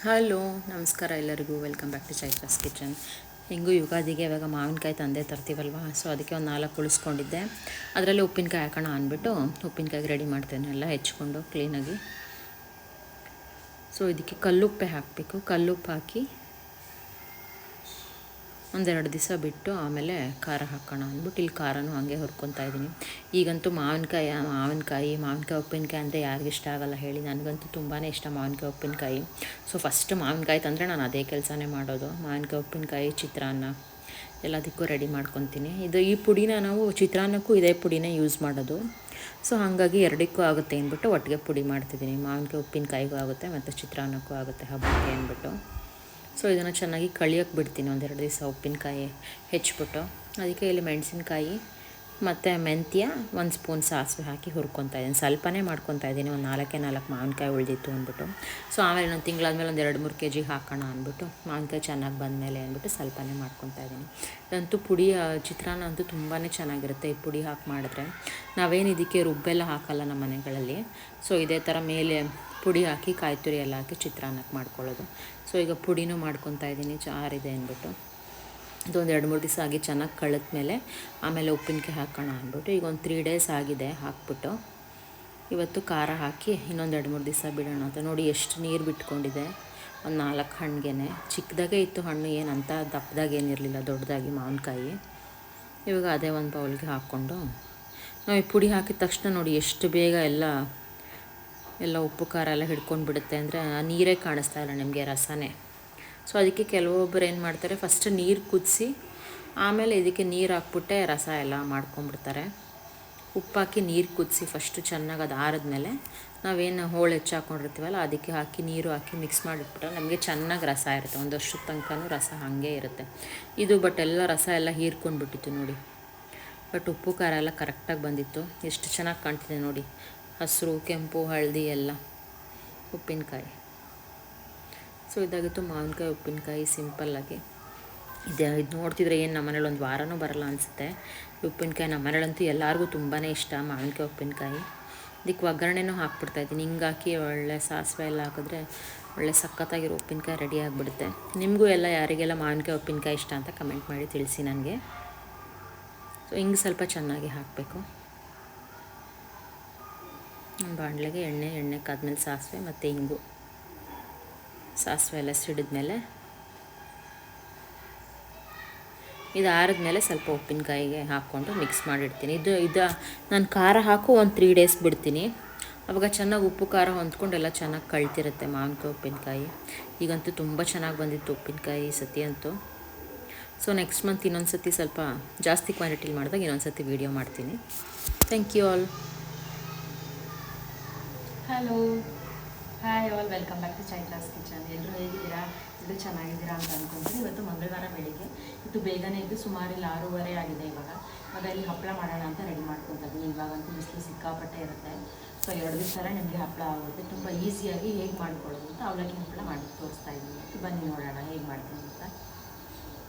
Hello, ನಮಸ್ಕಾರ ಎಲ್ಲರಿಗೂ. Welcome back to Chaitra's kitchen. ಹೆಂಗೂ ಯುಗಾದಿಗೆ ಇವಾಗ ಮಾವಿನಕಾಯಿ ತಂದೆ ತರ್ತೀವಲ್ವ, ಸೊ ಅದಕ್ಕೆ ಒಂದು 4 ಉಳಿಸ್ಕೊಂಡಿದ್ದೆ. ಅದರಲ್ಲಿ ಉಪ್ಪಿನಕಾಯಿ ಹಾಕೋಣ ಅಂದ್ಬಿಟ್ಟು ಉಪ್ಪಿನಕಾಯಿಗೆ ರೆಡಿ ಮಾಡ್ತೇನೆ, ಎಲ್ಲ ಹೆಚ್ಕೊಂಡು ಕ್ಲೀನಾಗಿ. ಸೊ ಇದಕ್ಕೆ ಕಲ್ಲುಪ್ಪೆ ಹಾಕಬೇಕು. ಕಲ್ಲುಪ್ಪು ಹಾಕಿ ಒಂದೆರಡು ದಿವಸ ಬಿಟ್ಟು ಆಮೇಲೆ ಖಾರ ಹಾಕೋಣ ಅಂದ್ಬಿಟ್ಟು ಇಲ್ಲಿ ಖಾರನೂ ಹಾಗೆ ಹುರ್ಕೊತಾ ಇದ್ದೀನಿ. ಈಗಂತೂ ಮಾವಿನಕಾಯಿ ಉಪ್ಪಿನಕಾಯಿ ಅಂದರೆ ಯಾರಿಗಿಷ್ಟ ಆಗಲ್ಲ ಹೇಳಿ. ನನಗಂತೂ ತುಂಬಾ ಇಷ್ಟ ಮಾವಿನಕಾಯಿ ಉಪ್ಪಿನಕಾಯಿ. ಸೊ ಫಸ್ಟ್ ಮಾವಿನಕಾಯಿ ತಂದರೆ ನಾನು ಅದೇ ಕೆಲಸನೇ ಮಾಡೋದು. ಮಾವಿನಕಾಯಿ ಉಪ್ಪಿನಕಾಯಿ, ಚಿತ್ರಾನ್ನ ಎಲ್ಲದಕ್ಕೂ ರೆಡಿ ಮಾಡ್ಕೊತೀನಿ. ಈ ಪುಡಿನ ನಾವು ಚಿತ್ರಾನ್ನಕ್ಕೂ ಇದೇ ಪುಡಿನೇ ಯೂಸ್ ಮಾಡೋದು. ಸೊ ಹಾಗಾಗಿ ಎರಡಕ್ಕೂ ಆಗುತ್ತೆ ಅಂದ್ಬಿಟ್ಟು ಒಟ್ಟಿಗೆ ಪುಡಿ ಮಾಡ್ತಿದ್ದೀನಿ. ಮಾವಿನಕಾಯಿ ಉಪ್ಪಿನಕಾಯಿಗೂ ಆಗುತ್ತೆ ಮತ್ತು ಚಿತ್ರಾನ್ನಕ್ಕೂ ಆಗುತ್ತೆ ಹಬ್ಬಕ್ಕೆ ಅಂದ್ಬಿಟ್ಟು. ಸೊ ಇದನ್ನು ಚೆನ್ನಾಗಿ ಕಳಿಯೋಕ್ಕೆ ಬಿಡ್ತೀನಿ ಒಂದೆರಡು ದಿವಸ ಉಪ್ಪಿನಕಾಯಿ ಹೆಚ್ಚಿಬಿಟ್ಟು. ಅದಕ್ಕೆ ಇಲ್ಲಿ ಮೆಣಸಿನ್ಕಾಯಿ ಮತ್ತು ಮೆಂತ್ಯ, 1 ಸ್ಪೂನ್ ಸಾಸಿವೆ ಹಾಕಿ ಹುರ್ಕೊತಾ ಇದ್ದೀನಿ. ಸ್ವಲ್ಪನೇ ಮಾಡ್ಕೊತಾ ಇದ್ದೀನಿ, ಒಂದು 4 ಮಾವಿನಕಾಯಿ ಉಳಿದಿತ್ತು ಅಂದ್ಬಿಟ್ಟು. ಸೊ ಆಮೇಲೆ ಇನ್ನೊಂದು ತಿಂಗಳಾದ್ಮೇಲೆ ಒಂದು 2-3 kg ಹಾಕೋಣ ಅಂದ್ಬಿಟ್ಟು, ಮಾವಿನಕಾಯಿ ಚೆನ್ನಾಗಿ ಬಂದಮೇಲೆ ಅಂದ್ಬಿಟ್ಟು ಸ್ವಲ್ಪನೇ ಮಾಡ್ಕೊತಾ ಇದ್ದೀನಿ. ಇದಂತೂ ಪುಡಿ ಚಿತ್ರಾನ್ನ ಅಂತೂ ತುಂಬಾ ಚೆನ್ನಾಗಿರುತ್ತೆ ಈ ಪುಡಿ ಹಾಕಿ ಮಾಡಿದ್ರೆ. ನಾವೇನು ಇದಕ್ಕೆ ರುಬ್ಬೆಲ್ಲ ಹಾಕಲ್ಲ ನಮ್ಮ ಮನೆಗಳಲ್ಲಿ. ಸೊ ಇದೇ ಥರ ಮೇಲೆ ಪುಡಿ ಹಾಕಿ ಕಾಯಿ ತುರಿ ಎಲ್ಲ ಹಾಕಿ ಚಿತ್ರಾನ್ನಕ್ಕೆ ಮಾಡ್ಕೊಳ್ಳೋದು. ಸೊ ಈಗ ಪುಡಿನೂ ಮಾಡ್ಕೊತಾ ಇದ್ದೀನಿ, ಜಾರಿದೆ ಅಂದ್ಬಿಟ್ಟು. ಇದೊಂದು 2-3 ದಿವಸ ಆಗಿ ಚೆನ್ನಾಗಿ ಕಳೆದ ಮೇಲೆ ಆಮೇಲೆ ಉಪ್ಪಿನಕಾಯಿ ಹಾಕೋಣ ಅಂದ್ಬಿಟ್ಟು ಈಗ ಒಂದು 3 days ಆಗಿದೆ ಹಾಕ್ಬಿಟ್ಟು. ಇವತ್ತು ಖಾರ ಹಾಕಿ ಇನ್ನೊಂದು 2-3 ದಿವಸ ಬಿಡೋಣ ಅಂತ. ನೋಡಿ ಎಷ್ಟು ನೀರು ಬಿಟ್ಕೊಂಡಿದೆ. ಒಂದು 4 ಹಣ್ಣಿಗೆ ಚಿಕ್ಕದಾಗೆ ಇತ್ತು ಹಣ್ಣು, ಏನಂತ ದಪ್ಪದಾಗೇನಿರಲಿಲ್ಲ, ದೊಡ್ಡದಾಗಿ ಮಾವಿನಕಾಯಿ. ಇವಾಗ ಅದೇ ಒಂದು ಬೌಲ್ಗೆ ಹಾಕ್ಕೊಂಡು ನಾವು ಈ ಪುಡಿ ಹಾಕಿದ ತಕ್ಷಣ ನೋಡಿ ಎಷ್ಟು ಬೇಗ ಎಲ್ಲ ಉಪ್ಪು ಖಾರ ಎಲ್ಲ ಹಿಡ್ಕೊಂಡು ಬಿಡುತ್ತೆ. ಅಂದರೆ ನೀರೇ ಕಾಣಿಸ್ತಾ ಇಲ್ಲ ನಿಮಗೆ, ರಸನೇ. ಸೊ ಅದಕ್ಕೆ ಕೆಲವೊಬ್ಬರು ಏನು ಮಾಡ್ತಾರೆ, ಫಸ್ಟ್ ನೀರು ಕುದಿಸಿ ಆಮೇಲೆ ಇದಕ್ಕೆ ನೀರು ಹಾಕ್ಬಿಟ್ಟೆ ರಸ ಎಲ್ಲ ಮಾಡ್ಕೊಂಬಿಡ್ತಾರೆ. ಉಪ್ಪಾಕಿ ನೀರು ಕುದಿಸಿ ಫಸ್ಟು ಚೆನ್ನಾಗಿ ಅದು ಆರಿದ್ಮೇಲೆ ನಾವೇನು ಹೋಳು ಹೆಚ್ಚಾಕೊಂಡಿರ್ತೀವಲ್ಲ ಅದಕ್ಕೆ ಹಾಕಿ ನೀರು ಹಾಕಿ ಮಿಕ್ಸ್ ಮಾಡಿಟ್ಬಿಟ್ರೆ ನಮಗೆ ಚೆನ್ನಾಗಿ ರಸ ಇರುತ್ತೆ. ಒಂದು ವರ್ಷದ ತನಕನೂ ರಸ ಹಾಗೆ ಇರುತ್ತೆ. ಇದು ಎಲ್ಲ ರಸ ಎಲ್ಲ ಹೀರ್ಕೊಂಡ್ಬಿಟ್ಟಿತ್ತು ನೋಡಿ. ಉಪ್ಪು ಖಾರ ಎಲ್ಲ ಕರೆಕ್ಟಾಗಿ ಬಂದಿತ್ತು. ಎಷ್ಟು ಚೆನ್ನಾಗಿ ಕಾಣ್ತಿದೆ ನೋಡಿ, ಹಸಿರು, ಕೆಂಪು, ಹಳದಿ ಎಲ್ಲ ಉಪ್ಪಿನಕಾಯಿ. ಸೊ ಇದಾಗಿತ್ತು ಮಾವಿನಕಾಯಿ ಉಪ್ಪಿನಕಾಯಿ ಸಿಂಪಲ್ಲಾಗಿ. ಇದು ನೋಡ್ತಿದ್ರೆ ಏನು ನಮ್ಮ ಮನೇಲಿ ಒಂದು ವಾರನೂ ಬರಲ್ಲ ಅನಿಸುತ್ತೆ ಉಪ್ಪಿನಕಾಯಿ. ನಮ್ಮ ಮನೇಲಂತೂ ಎಲ್ಲರಿಗೂ ತುಂಬಾ ಇಷ್ಟ ಮಾವಿನಕಾಯಿ ಉಪ್ಪಿನಕಾಯಿ. ಇದಕ್ಕೆ ಒಗ್ಗರಣೆನೂ ಹಾಕ್ಬಿಡ್ತಾಯಿದ್ದೀನಿ. ಹಿಂಗೆ ಹಾಕಿ ಒಳ್ಳೆ ಸಾಸಿವೆ ಎಲ್ಲ ಹಾಕಿದ್ರೆ ಒಳ್ಳೆ ಸಖತ್ತಾಗಿರೋ ಉಪ್ಪಿನಕಾಯಿ ರೆಡಿ ಆಗಿಬಿಡುತ್ತೆ. ನಿಮಗೂ ಯಾರಿಗೆಲ್ಲ ಮಾವಿನಕಾಯಿ ಉಪ್ಪಿನಕಾಯಿ ಇಷ್ಟ ಅಂತ ಕಮೆಂಟ್ ಮಾಡಿ ತಿಳಿಸಿ ನನಗೆ. ಸೊ ಹಿಂಗೆ ಸ್ವಲ್ಪ ಚೆನ್ನಾಗಿ ಹಾಕಬೇಕು. ಬಾಣಲೆಗೆ ಎಣ್ಣೆ ಕಾದ್ಮೇಲೆ ಸಾಸಿವೆ ಮತ್ತು ಹಿಂಗು, ಸಾಸಿವೆ ಎಲ್ಲ ಸಿಡಿದ್ಮೇಲೆ ಇದು ಆರಿದ್ಮೇಲೆ ಸ್ವಲ್ಪ ಉಪ್ಪಿನಕಾಯಿಗೆ ಹಾಕ್ಕೊಂಡು ಮಿಕ್ಸ್ ಮಾಡಿಡ್ತೀನಿ. ಇದು ನಾನು ಖಾರ ಹಾಕು ಒಂದು 3 days ಬಿಡ್ತೀನಿ. ಆವಾಗ ಚೆನ್ನಾಗಿ ಉಪ್ಪು ಖಾರ ಹೊಂದ್ಕೊಂಡು ಎಲ್ಲ ಚೆನ್ನಾಗಿ ಕಳ್ತಿರುತ್ತೆ ಮಾವಿನಕಾಯಿ ಉಪ್ಪಿನಕಾಯಿ. ಈಗಂತೂ ತುಂಬ ಚೆನ್ನಾಗಿ ಬಂದಿತ್ತು ಉಪ್ಪಿನಕಾಯಿ ಈ ಸತಿ ಅಂತೂ. ಸೊ ನೆಕ್ಸ್ಟ್ ಮಂತ್ ಇನ್ನೊಂದು ಸತಿ ಸ್ವಲ್ಪ ಜಾಸ್ತಿ ಕ್ವಾಂಟಿಟಿಲಿ ಮಾಡಿದಾಗ ಇನ್ನೊಂದು ಸತಿ ವೀಡಿಯೋ ಮಾಡ್ತೀನಿ. Thank you all. Hello, hi all, welcome back to Chaitra's kitchen. ಎಲ್ಲರೂ ಹೇಗಿದ್ದೀರಾ? ಇದು ಚೆನ್ನಾಗಿದ್ದೀರಾ ಅಂತ ಅಂದ್ಕೊತೀನಿ. ಇವತ್ತು ಮಂಗಳವಾರ ಬೆಳಿಗ್ಗೆ ಇದು ಬೇಗನೆ ಇದ್ದು ಸುಮಾರು ಇಲ್ಲಿ 6:30 ಆಗಿದೆ ಇವಾಗ. ಇಲ್ಲಿ ಹಪ್ಪಳ ಮಾಡೋಣ ಅಂತ ರೆಡಿ ಮಾಡ್ಕೊತೀನಿ. ಇವಾಗಂತೂ ಬಿಸಿಲು ಸಿಕ್ಕಾಪಟ್ಟೆ ಇರುತ್ತೆ. ಸೊ 2 ದಿವಸ ನಿಮಗೆ ಹಪ್ಪಳ ಆಗುತ್ತೆ. ತುಂಬ ಈಸಿಯಾಗಿ ಹೇಗೆ ಮಾಡ್ಕೊಳ್ಳೋದು ಅಂತ ಅವಲಕ್ಕಿ ಹಪ್ಪಳ ಮಾಡಿ ತೋರಿಸ್ತಾ ಇದ್ದೀನಿ. ಬನ್ನಿ ನೋಡೋಣ ಹೇಗೆ ಮಾಡ್ತೀನಿ ಅಂತ.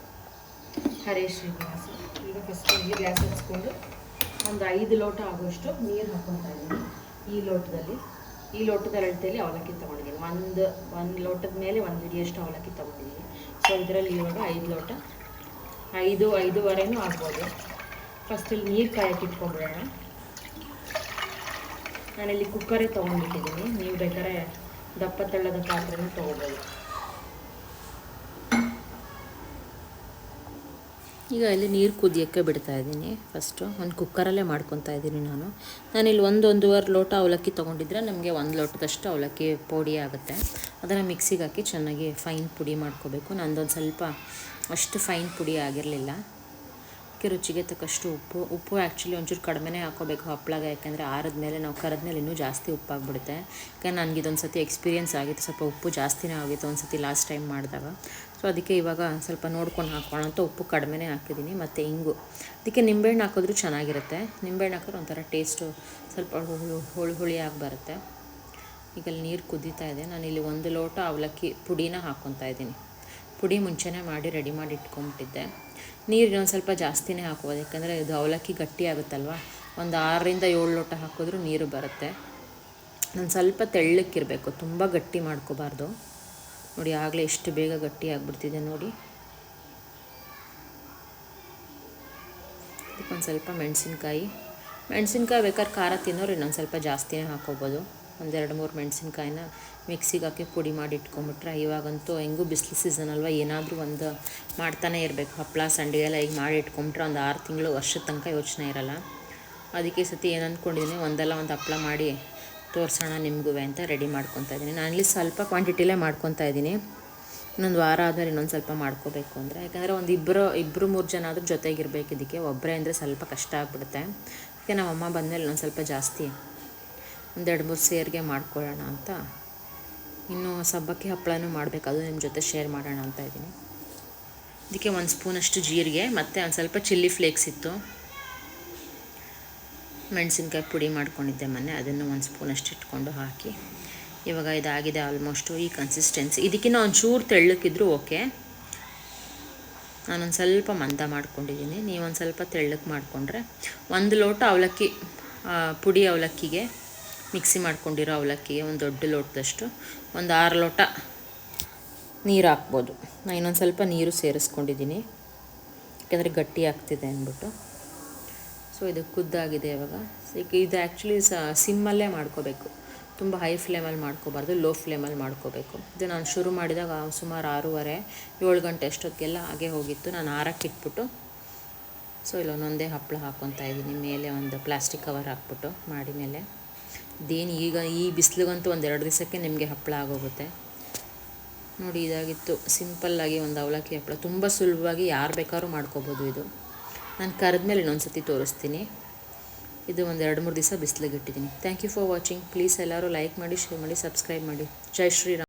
ಹರೇ ಶ್ರೀ ಗ್ಯಾಸ್. ಈಗ ಫಸ್ಟ್ ಇಲ್ಲಿ ಗ್ಯಾಸ್ ಹಚ್ಕೊಂಡು ಒಂದು 5 ಲೋಟ ಆಗೋಷ್ಟು ನೀರು ಹಾಕ್ಕೊತಾ ಇದ್ದೀನಿ. ಈ ಲೋಟದ ಅಳತೆಯಲ್ಲಿ ಅವಲಕ್ಕಿ ತೊಗೊಂಡಿದ್ದೀನಿ. ಒಂದು ಲೋಟದ ಮೇಲೆ 1 ಹಿಡಿಯಷ್ಟು ಅವಲಕ್ಕಿ ತೊಗೊಂಡಿದ್ದೀನಿ. ಸೊ ಇದರಲ್ಲಿ ಇವಾಗ 5 ಲೋಟ, 5-5.25 ಆಗ್ಬೋದು. ಫಸ್ಟ್ ಇಲ್ಲಿ ನೀರು ಕಾಯಕ್ಕೆ ಇಟ್ಕೊಂಡ್ಬಿಡೋಣ. ನಾನಿಲ್ಲಿ ಕುಕ್ಕರೇ ತೊಗೊಂಡ್ಬಿಟ್ಟಿದ್ದೀನಿ. ನೀವು ಬೇಕಾದ್ರೆ ದಪ್ಪ ತೆಳ್ಳದ ಪಾತ್ರೆನೂ ತೊಗೋಬೋದು. ಈಗ ಇಲ್ಲಿ ನೀರು ಕುದಿಯೋಕ್ಕೆ ಬಿಡ್ತಾ ಇದ್ದೀನಿ. ಫಸ್ಟು ಒಂದು ಕುಕ್ಕರಲ್ಲೇ ಮಾಡ್ಕೊತಾ ಇದ್ದೀನಿ ನಾನಿಲ್ಲಿ 1-1.5 ಲೋಟ ಅವಲಕ್ಕಿ ತೊಗೊಂಡಿದ್ರೆ ನಮಗೆ 1 ಲೋಟದಷ್ಟು ಅವಲಕ್ಕಿ ಪುಡಿ ಆಗುತ್ತೆ. ಅದನ್ನು ಮಿಕ್ಸಿಗೆ ಹಾಕಿ ಚೆನ್ನಾಗಿ ಫೈನ್ ಪುಡಿ ಮಾಡ್ಕೋಬೇಕು. ನಂದೊಂದು ಸ್ವಲ್ಪ ಅಷ್ಟು ಫೈನ್ ಪುಡಿ ಆಗಿರಲಿಲ್ಲ. ರುಚಿಗೆ ತಕ್ಕಷ್ಟು ಉಪ್ಪು ಆ್ಯಕ್ಚುಲಿ ಒಂಚೂರು ಕಡಿಮೆನೇ ಹಾಕೋಬೇಕು ಹಪ್ಪಳಗೆ, ಯಾಕೆಂದರೆ ಆರಿದ್ಮೇಲೆ ನಾವು ಕರೆದ್ಮೇಲೆ ಇನ್ನೂ ಜಾಸ್ತಿ ಉಪ್ಪಾಗ್ಬಿಡುತ್ತೆ. ಯಾಕೆಂದ್ರೆ ನನಗೆ ಇದೊಂದು ಸತಿ ಎಕ್ಸ್ಪೀರಿಯೆನ್ಸ್ ಆಗಿತ್ತು, ಸ್ವಲ್ಪ ಉಪ್ಪು ಜಾಸ್ತಿನೇ ಆಗಿತ್ತು ಒಂದು ಸತಿ ಲಾಸ್ಟ್ ಟೈಮ್ ಮಾಡಿದಾಗ. ಸೊ ಅದಕ್ಕೆ ಇವಾಗ ಸ್ವಲ್ಪ ನೋಡ್ಕೊಂಡು ಹಾಕೋಣ ಅಂತ ಉಪ್ಪು ಕಡಿಮೆನೇ ಹಾಕಿದ್ದೀನಿ. ಮತ್ತು ಹಿಂಗು ಅದಕ್ಕೆ ನಿಂಬೆಹಣ್ಣು ಹಾಕಿದ್ರೂ ಚೆನ್ನಾಗಿರುತ್ತೆ. ನಿಂಬೆಹಣ್ಣು ಹಾಕಿದ್ರೆ ಒಂಥರ ಟೇಸ್ಟು ಸ್ವಲ್ಪ ಹುಳಿಯಾಗಿ ಬರುತ್ತೆ. ಈಗ ಅಲ್ಲಿ ನೀರು ಕುದೀತಾ ಇದೆ. ನಾನಿಲ್ಲಿ 1 ಲೋಟ ಅವಲಕ್ಕಿ ಪುಡಿನ ಹಾಕ್ಕೊತಾ ಇದ್ದೀನಿ. ಪುಡಿ ಮುಂಚೆನೇ ಮಾಡಿ ರೆಡಿ ಮಾಡಿ ಇಟ್ಕೊಂಬಿಟ್ಟಿದ್ದೆ. ನೀರು ಇನ್ನೊಂದು ಸ್ವಲ್ಪ ಜಾಸ್ತಿನೇ ಹಾಕೋದು, ಯಾಕಂದರೆ ಇದು ಅವಲಕ್ಕಿ ಗಟ್ಟಿ ಆಗುತ್ತಲ್ವ. ಒಂದು 6-7 ಲೋಟ ಹಾಕಿದ್ರೂ ನೀರು ಬರುತ್ತೆ. ನಾನು ಸ್ವಲ್ಪ ತೆಳ್ಳಕ್ಕಿರಬೇಕು, ತುಂಬ ಗಟ್ಟಿ ಮಾಡ್ಕೋಬಾರ್ದು. ನೋಡಿ ಆಗಲೇ ಎಷ್ಟು ಬೇಗ ಗಟ್ಟಿ ಆಗಿಬಿಡ್ತಿದೆ ನೋಡಿ. ಇದಕ್ಕೊಂದು ಸ್ವಲ್ಪ ಮೆಣಸಿನ್ಕಾಯಿ ಬೇಕಾದ್ರೆ ಖಾರ ತಿನ್ನೋರು ಇನ್ನೊಂದು ಸ್ವಲ್ಪ ಜಾಸ್ತಿನೇ ಹಾಕ್ಕೋಬೋದು. 1-2-3 ಮೆಣಸಿನ್ಕಾಯಿನ ಮಿಕ್ಸಿಗೆ ಹಾಕಿ ಪುಡಿ ಮಾಡಿ ಇಟ್ಕೊಂಬಿಟ್ರೆ, ಇವಾಗಂತೂ ಹೆಂಗೂ ಬಿಸಿಲು ಸೀಸನ್ ಅಲ್ವ, ಏನಾದರೂ ಒಂದು ಮಾಡ್ತಾನೆ ಇರಬೇಕು. ಹಪ್ಪಳ ಸಂಡಿಗೆ ಎಲ್ಲ ಈಗ ಮಾಡಿ ಇಟ್ಕೊಂಬಿಟ್ರೆ ಒಂದು 6 ತಿಂಗಳು ವರ್ಷದ ತನಕ ಯೋಚನೆ ಇರೋಲ್ಲ. ಅದಕ್ಕೆ ಈ ಸತಿ ಏನು ಅಂದ್ಕೊಂಡಿದ್ದೀನಿ, ಒಂದು ಹಪ್ಪಳ ಮಾಡಿ ತೋರಿಸೋಣ ನಿಮಗೂ ಅಂತ ರೆಡಿ ಮಾಡ್ಕೊತಾ ಇದ್ದೀನಿ. ನಾನಿಲ್ಲಿ ಸ್ವಲ್ಪ ಕ್ವಾಂಟಿಟಿಲೇ ಮಾಡ್ಕೊತಾ ಇದ್ದೀನಿ. ಇನ್ನೊಂದು ವಾರ ಆದಮೇಲೆ ಇನ್ನೊಂದು ಸ್ವಲ್ಪ ಮಾಡ್ಕೋಬೇಕು ಅಂದರೆ, ಯಾಕಂದರೆ ಒಂದು ಇಬ್ಬರು 3 ಜನ ಆದರೂ ಜೊತೆಗಿರಬೇಕು. ಇದಕ್ಕೆ ಒಬ್ಬರೇ ಅಂದರೆ ಸ್ವಲ್ಪ ಕಷ್ಟ ಆಗಿಬಿಡುತ್ತೆ. ಅದಕ್ಕೆ ನಮ್ಮ ಅಮ್ಮ ಬಂದಮೇಲೆ ಇನ್ನೊಂದು ಸ್ವಲ್ಪ ಜಾಸ್ತಿ 1-2-3 ಸೇರಿಗೆ ಮಾಡ್ಕೊಳ್ಳೋಣ ಅಂತ. ಇನ್ನು ಸಬ್ಬಕ್ಕಿ ಹಪ್ಪಳನೂ ಮಾಡಬೇಕು, ಅದು ನಿಮ್ಮ ಜೊತೆ ಶೇರ್ ಮಾಡೋಣ ಅಂತ ಇದ್ದೀನಿ. ಇದಕ್ಕೆ 1 ಸ್ಪೂನಷ್ಟು ಜೀರಿಗೆ ಮತ್ತು ಒಂದು ಸ್ವಲ್ಪ ಚಿಲ್ಲಿ ಫ್ಲೇಕ್ಸ್ ಇತ್ತು, ಮೆಣಸಿನ್ಕಾಯಿ ಪುಡಿ ಮಾಡ್ಕೊಂಡಿದ್ದೆ ಮೊನ್ನೆ, ಅದನ್ನು 1 ಸ್ಪೂನಷ್ಟು ಇಟ್ಕೊಂಡು ಹಾಕಿ ಇವಾಗ ಇದಾಗಿದೆ ಆಲ್ಮೋಸ್ಟು ಈ ಕನ್ಸಿಸ್ಟೆನ್ಸಿ. ಇದಕ್ಕಿಂತ ಒಂಚೂರು ತೆಳ್ಳಕ್ಕಿದ್ರೂ ಓಕೆ. ನಾನೊಂದು ಸ್ವಲ್ಪ ಮಂದ ಮಾಡ್ಕೊಂಡಿದ್ದೀನಿ, ನೀವೊಂದು ಸ್ವಲ್ಪ ತೆಳ್ಳಕ್ಕೆ ಮಾಡಿಕೊಂಡ್ರೆ. 1 ಲೋಟ ಅವಲಕ್ಕಿ, ಪುಡಿ ಅವಲಕ್ಕಿಗೆ, ಮಿಕ್ಸಿ ಮಾಡ್ಕೊಂಡಿರೋ ಅವಲಕ್ಕಿಗೆ ಒಂದು ದೊಡ್ಡ ಲೋಟದಷ್ಟು 6 ಲೋಟ ನೀರು ಹಾಕ್ಬೋದು. ನಾನು ಇನ್ನೊಂದು ಸ್ವಲ್ಪ ನೀರು ಸೇರಿಸ್ಕೊಂಡಿದ್ದೀನಿ, ಯಾಕೆಂದರೆ ಗಟ್ಟಿ ಆಗ್ತಿದೆ ಅಂದ್ಬಿಟ್ಟು. ಸೊ ಇದು ಕುದ್ದಾಗಿದೆ ಇವಾಗ. ಇದು ಆ್ಯಕ್ಚುಲಿ ಸಿಮ್ಮಲ್ಲೇ ಮಾಡ್ಕೋಬೇಕು, ತುಂಬ ಹೈ ಫ್ಲೇಮಲ್ಲಿ ಮಾಡ್ಕೋಬಾರ್ದು, ಲೋ ಫ್ಲೇಮಲ್ಲಿ ಮಾಡ್ಕೋಬೇಕು. ಇದು ನಾನು ಶುರು ಮಾಡಿದಾಗ ಸುಮಾರು 6:30-7 ಗಂಟೆ ಅಷ್ಟೊತ್ತಿಗೆಲ್ಲ ಹಾಗೆ ಹೋಗಿತ್ತು. ನಾನು 6ಕ್ಕೆ ಇಟ್ಬಿಟ್ಟು, ಸೊ ಇಲ್ಲೊಂದೊಂದೇ ಹಪ್ಪಳ ಹಾಕ್ಕೊತಾ ಇದ್ದೀನಿ ಮೇಲೆ ಒಂದು ಪ್ಲಾಸ್ಟಿಕ್ ಕವರ್ ಹಾಕ್ಬಿಟ್ಟು ಮಾಡಿ ಮೇಲೆ. ಇದೇನು ಈಗ ಈ ಬಿಸಿಲಿಗಂತೂ 1-2 ದಿವಸಕ್ಕೆ ನಿಮಗೆ ಹಪ್ಪಳ ಆಗೋಗುತ್ತೆ ನೋಡಿ. ಇದಾಗಿತ್ತು ಸಿಂಪಲ್ಲಾಗಿ ಒಂದು ಅವಲಕ್ಕಿ ಹಪ್ಪಳ, ತುಂಬ ಸುಲಭವಾಗಿ ಯಾರು ಬೇಕಾದ್ರೂ ಮಾಡ್ಕೋಬೋದು. ಇದು ನಾನು ಕರೆದ್ಮೇಲೆ ಇನ್ನೊಂದು ಸತಿ ತೋರಿಸ್ತೀನಿ. ಇದು 1-2-3 ದಿವಸ ಬಿಸಿಲಿಗೆ ಇಟ್ಟಿದ್ದೀನಿ. Thank you for watching. Please ಎಲ್ಲರೂ ಲೈಕ್ ಮಾಡಿ, ಶೇರ್ ಮಾಡಿ, ಸಬ್ಸ್ಕ್ರೈಬ್ ಮಾಡಿ. ಜೈ ಶ್ರೀರಾಮ್.